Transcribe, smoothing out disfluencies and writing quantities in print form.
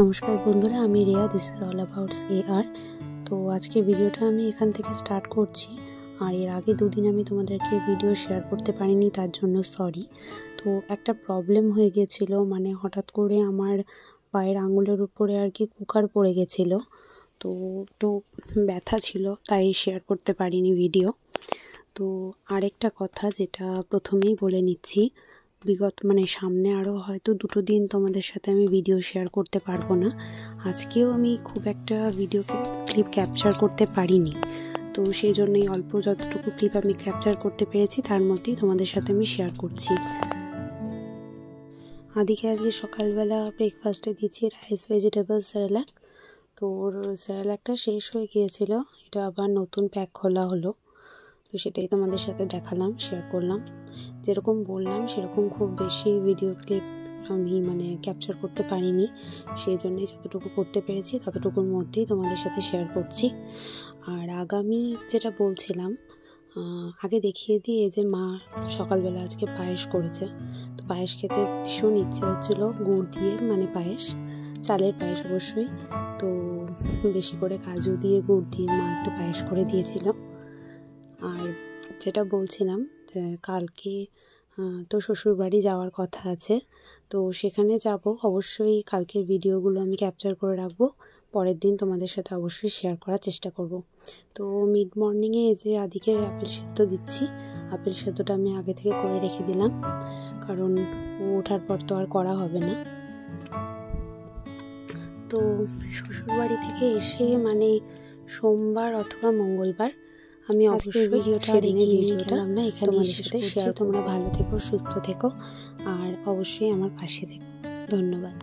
নমস্কার বন্ধুরা, আমি Riya. This is all abouts AR। তো আজকে ভিডিওটা আমি এখান থেকে স্টার্ট করছি। আর এর আগে দুদিন আমি তোমাদেরকে ভিডিও শেয়ার করতে পারিনি, তার জন্য সরি। তো একটা প্রবলেম হয়ে গিয়েছিল, মানে হঠাৎ করে আমার পায়ের আঙুলের উপরে আর কি কুকার পড়ে গেছিলো। তো একটু ব্যথা ছিল, তাই শেয়ার করতে পারিনি ভিডিও। তো আরেকটা কথা যেটা প্রথমেই বলে নিচ্ছি, সামনে আরও হয়তো 2 দিন তোমাদের সাথে আমি ভিডিও শেয়ার করতে পারবো না। আজকেও আমি খুব একটা ভিডিও ক্লিপ ক্যাপচার করতে পারিনি, তো সেই জন্যই অল্প যতটুকু ক্লিপ আমি ক্যাপচার করতে পেরেছি তার মধ্যেই তোমাদের সাথে আমি শেয়ার করছি। আজকে সকালবেলা ব্রেকফাস্টে দিচ্ছি রাইস ভেজিটেবল স্যালাড। তো ওর স্যালাডটা শেষ হয়ে গিয়েছিল, এটা আবার নতুন প্যাক খোলা হলো, তো সেটাই তোমাদের সাথে দেখালাম, শেয়ার করলাম। যেরকম বললাম সেরকম খুব বেশি ভিডিও ক্লিপ আমি ক্যাপচার করতে পারিনি, সেই জন্যই যতটুকু করতে পেরেছি ততটুকুর মধ্যেই তোমাদের সাথে শেয়ার করছি। আর আগামী যেটা বলছিলাম, আগে দেখিয়ে দিই, এই যে মা সকালবেলা আজকে পায়েস করেছে। তো পায়েস খেতে ভীষণ ইচ্ছে হচ্ছিল, গুড় দিয়ে, পায়েস, চালের পায়েস অবশ্যই। তো বেশি করে কাজু দিয়ে গুড় দিয়ে মা একটু পায়েস করে দিয়েছিল। আর যেটা বলছিলাম যে কালকে তো শ্বশুরবাড়ি যাওয়ার কথা আছে, তো সেখানে যাব। অবশ্যই কালকের ভিডিওগুলো আমি ক্যাপচার করে রাখবো, পরের দিন তোমাদের সাথে অবশ্যই শেয়ার করার চেষ্টা করব। তো মিড মর্নিংয়ে এই যে আদিকে আপেল সেদ্ধ দিচ্ছি। আপেল সেদ্ধটা আমি আগে থেকে করে রেখে দিলাম, কারণ ও ওঠার পর তো আর করা হবে না। তো শ্বশুরবাড়ি থেকে এসে সোমবার অথবা মঙ্গলবার আমি অবশ্যই ভিডিওটা না এখানে তোমাদের সাথে শেয়ার। তোমরা ভালো থেকো, সুস্থ থেকো, আর অবশ্যই আমার পাশে থেকো। ধন্যবাদ।